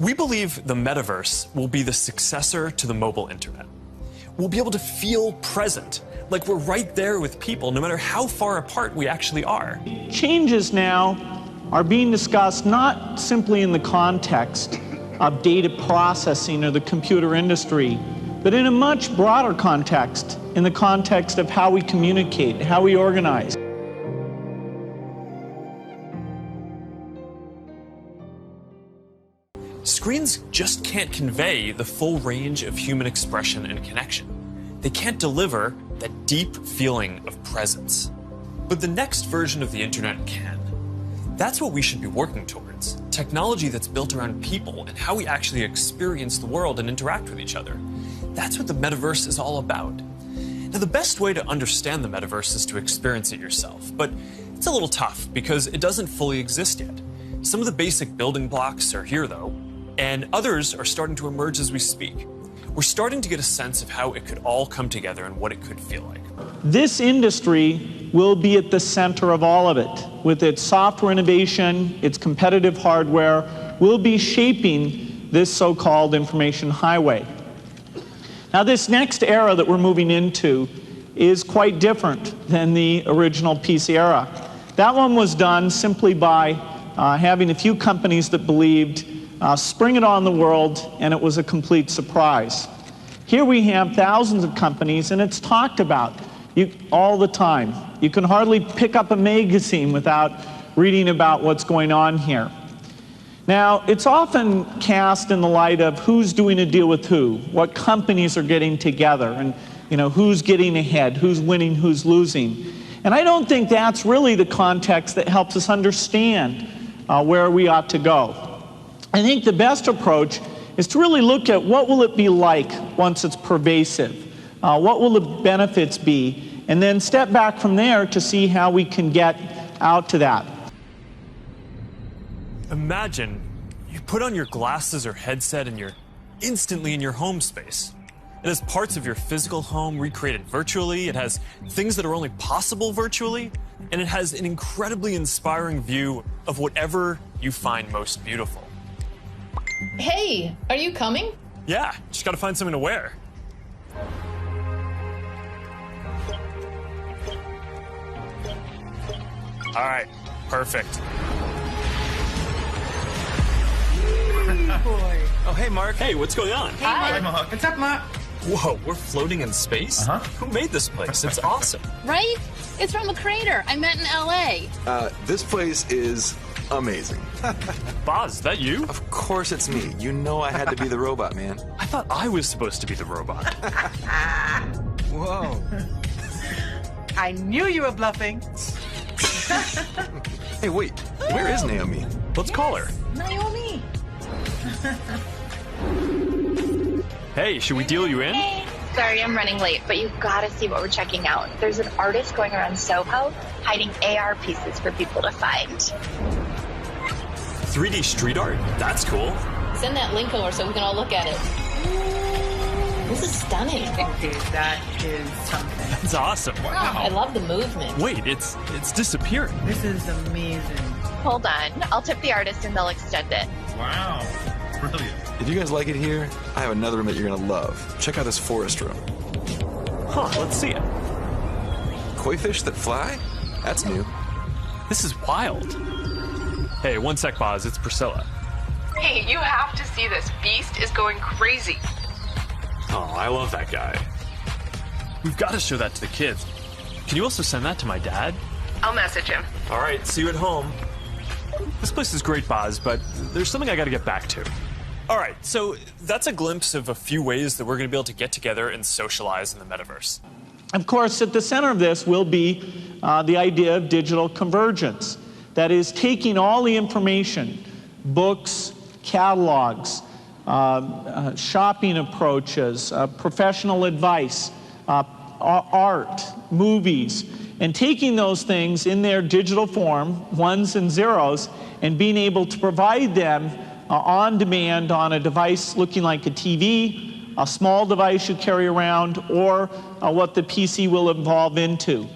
We believe the metaverse will be the successor to the mobile internet. We'll be able to feel present, like we're right there with people, no matter how far apart we actually are. Changes now are being discussed not simply in the context of data processing or the computer industry, but in a much broader context, in the context of how we communicate, how we organize. Screens just can't convey the full range of human expression and connection. They can't deliver that deep feeling of presence. But the next version of the internet can. That's what we should be working towards. Technology that's built around people and how we actually experience the world and interact with each other. That's what the metaverse is all about. Now, the best way to understand the metaverse is to experience it yourself, but it's a little tough because it doesn't fully exist yet. Some of the basic building blocks are here, though, and others are starting to emerge as we speak. We're starting to get a sense of how it could all come together and what it could feel like. This industry will be at the center of all of it. With its software innovation, its competitive hardware, will be shaping this so-called information highway. Now, this next era that we're moving into is quite different than the original PC era. That one was done simply by having a few companies that believed, spring it on the world, and it was a complete surprise. Here we have thousands of companies, and it's talked about all the time. You can hardly pick up a magazine without reading about what's going on here. Now, it's often cast in the light of who's doing a deal with who, what companies are getting together, and who's getting ahead, who's winning, who's losing. And I don't think that's really the context that helps us understand where we ought to go. I think the best approach is to really look at what will it be like once it's pervasive, what will the benefits be, and then step back from there to see how we can get out to that. Imagine you put on your glasses or headset and you're instantly in your home space. It has parts of your physical home recreated virtually, it has things that are only possible virtually, and it has an incredibly inspiring view of whatever you find most beautiful. Hey, are you coming? Yeah, just gotta find something to wear. All right, perfect. Boy. Oh, hey, Mark. Hey, what's going on? Hi. Mark. What's up, Mark? Whoa, we're floating in space? Who made this place? It's awesome. Right? It's from a crater I met in LA. This place is amazing. Boz, is that you? Of course it's me. You know I had to be the robot, man. I thought I was supposed to be the robot. Whoa. I knew you were bluffing. Hey, wait. Where is Naomi? Let's call her. Naomi. Hey, should we deal you in? Hey, sorry I'm running late, but you've got to see what we're checking out. There's an artist going around Soho hiding AR pieces for people to find. 3D street art? That's cool. Send that link over so we can all look at it. This is stunning. Dude, that is something. That's awesome. Wow. I love the movement. Wait, it's disappearing. This is amazing. Hold on. I'll tip the artist and they'll extend it. Wow. Brilliant. If you guys like it here, I have another room that you're gonna love. Check out this forest room. Huh, let's see it. Koi fish that fly? That's new. This is wild. Hey, one sec, Boz. It's Priscilla. Hey, you have to see this. Beast is going crazy. Oh, I love that guy. We've got to show that to the kids. Can you also send that to my dad? I'll message him. All right, see you at home. This place is great, Boz, but there's something I got to get back to. All right, so that's a glimpse of a few ways that we're going to be able to get together and socialize in the metaverse. Of course, at the center of this will be the idea of digital convergence. That is, taking all the information, books, catalogs, shopping approaches, professional advice, art, movies, and taking those things in their digital form, ones and zeros, and being able to provide them on demand on a device looking like a TV, a small device you carry around, or what the PC will evolve into.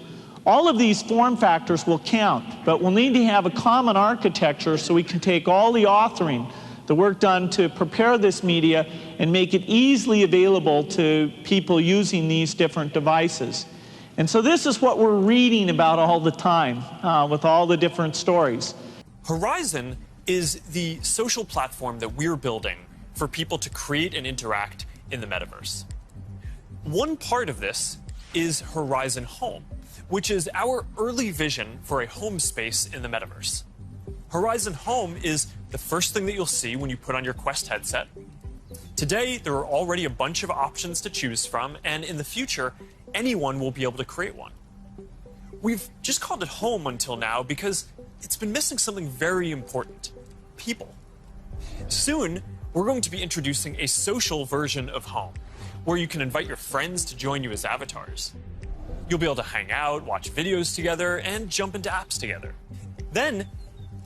All of these form factors will count, but we'll need to have a common architecture so we can take all the authoring, the work done to prepare this media and make it easily available to people using these different devices. And so this is what we're reading about all the time with all the different stories. Horizon is the social platform that we're building for people to create and interact in the metaverse. One part of this is Horizon Home, which is our early vision for a home space in the metaverse. Horizon Home is the first thing that you'll see when you put on your Quest headset. Today, there are already a bunch of options to choose from, and in the future, anyone will be able to create one. We've just called it Home until now because it's been missing something very important: people. Soon, we're going to be introducing a social version of Home, where you can invite your friends to join you as avatars. You'll be able to hang out, watch videos together, and jump into apps together. Then,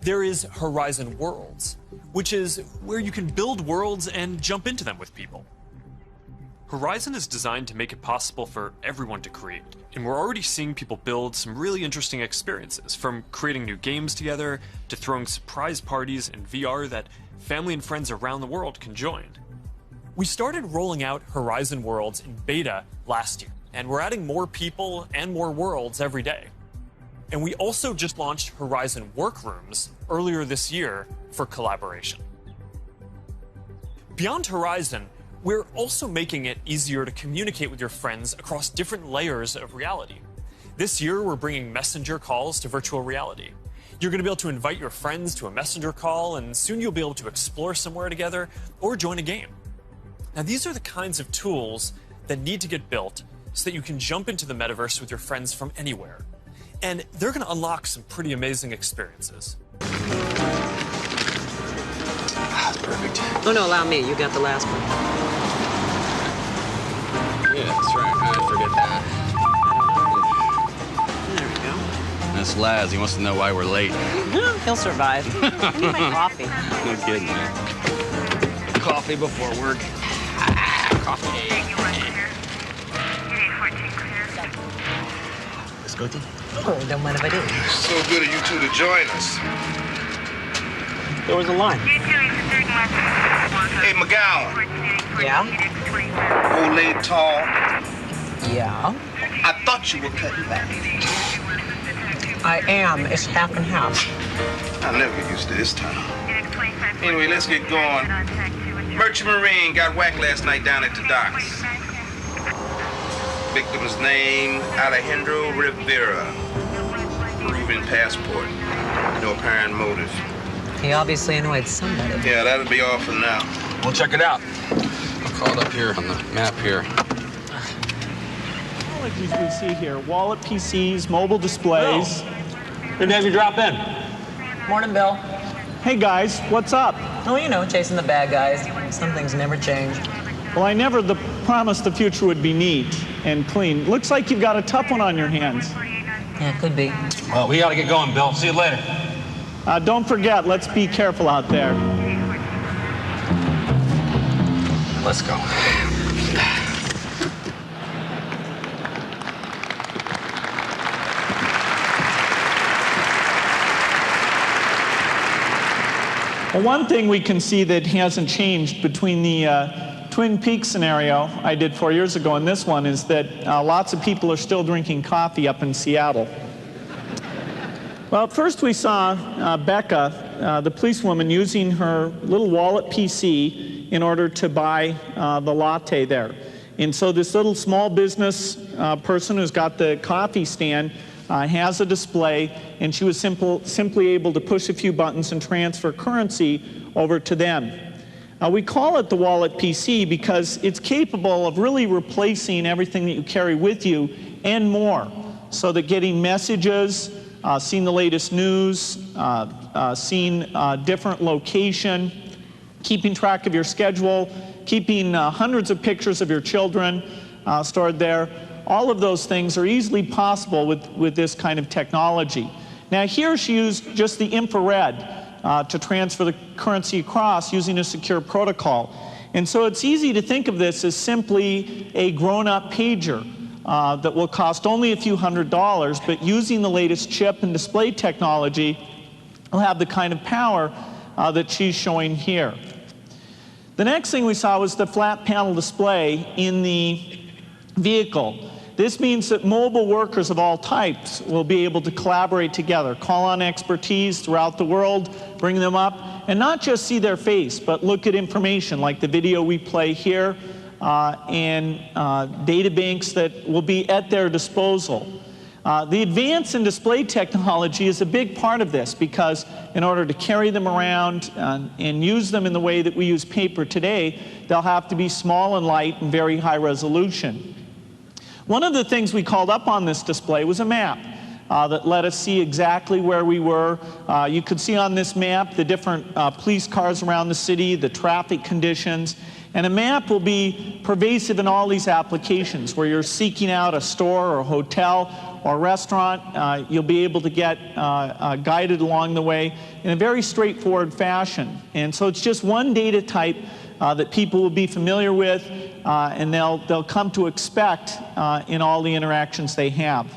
there is Horizon Worlds, which is where you can build worlds and jump into them with people. Horizon is designed to make it possible for everyone to create, and we're already seeing people build some really interesting experiences, from creating new games together to throwing surprise parties in VR that family and friends around the world can join. We started rolling out Horizon Worlds in beta last year, and we're adding more people and more worlds every day. And we also just launched Horizon Workrooms earlier this year for collaboration. Beyond Horizon, we're also making it easier to communicate with your friends across different layers of reality. This year, we're bringing messenger calls to virtual reality. You're going to be able to invite your friends to a messenger call, and soon you'll be able to explore somewhere together or join a game. Now, these are the kinds of tools that need to get built so that you can jump into the metaverse with your friends from anywhere. And they're going to unlock some pretty amazing experiences. Perfect. Oh, no, allow me. You got the last one. Yeah, that's right. I forget that. There we go. That's Laz. He wants to know why we're late. He'll survive. I need my coffee. No kidding, man. Coffee before work. Coffee. Let's go, Tim. Oh, don't mind if I do. So good of you two to join us. There was a line. Hey, McGowan. Yeah? Old lady tall. Yeah? I thought you were cutting back. I am. It's half and half. I'll never get used to this time. Anyway, let's get going. Merchant Marine got whacked last night down at the docks. Victim's name, Alejandro Rivera. Peruvian passport. No apparent motive. He obviously annoyed somebody. Yeah, that'll be all for now. We'll check it out. I'll call it up here on the map here. Technologies we see here: wallet PCs, mobile displays. Good to have you drop in. Morning, Bill. Hey guys, what's up? Oh, you know, chasing the bad guys. Some things never change. Well, I never promised the future would be neat and clean. Looks like you've got a tough one on your hands. Yeah, could be. Well, we gotta get going, Bill. See you later. Don't forget, let's be careful out there. Let's go. Well, one thing we can see that hasn't changed between the Twin Peaks scenario I did 4 years ago and this one is that lots of people are still drinking coffee up in Seattle. Well, first we saw Becca, the policewoman, using her little wallet PC in order to buy the latte there. And so this little small business person who's got the coffee stand has a display, and she was simply able to push a few buttons and transfer currency over to them. We call it the wallet PC because it's capable of really replacing everything that you carry with you and more, so that getting messages, seeing the latest news, seeing different location, keeping track of your schedule, keeping hundreds of pictures of your children stored there. All of those things are easily possible with this kind of technology. Now here she used just the infrared to transfer the currency across using a secure protocol. And so it's easy to think of this as simply a grown-up pager that will cost only a few $100s, but using the latest chip and display technology will have the kind of power that she's showing here. The next thing we saw was the flat panel display in the vehicle. This means that mobile workers of all types will be able to collaborate together, call on expertise throughout the world, bring them up, and not just see their face, but look at information like the video we play here and data banks that will be at their disposal. The advance in display technology is a big part of this because in order to carry them around and use them in the way that we use paper today, they'll have to be small and light and very high resolution. One of the things we called up on this display was a map that let us see exactly where we were. You could see on this map the different police cars around the city, the traffic conditions, and a map will be pervasive in all these applications where you're seeking out a store or a hotel or a restaurant. You'll be able to get guided along the way in a very straightforward fashion. And so it's just one data type that people will be familiar with and they'll come to expect in all the interactions they have.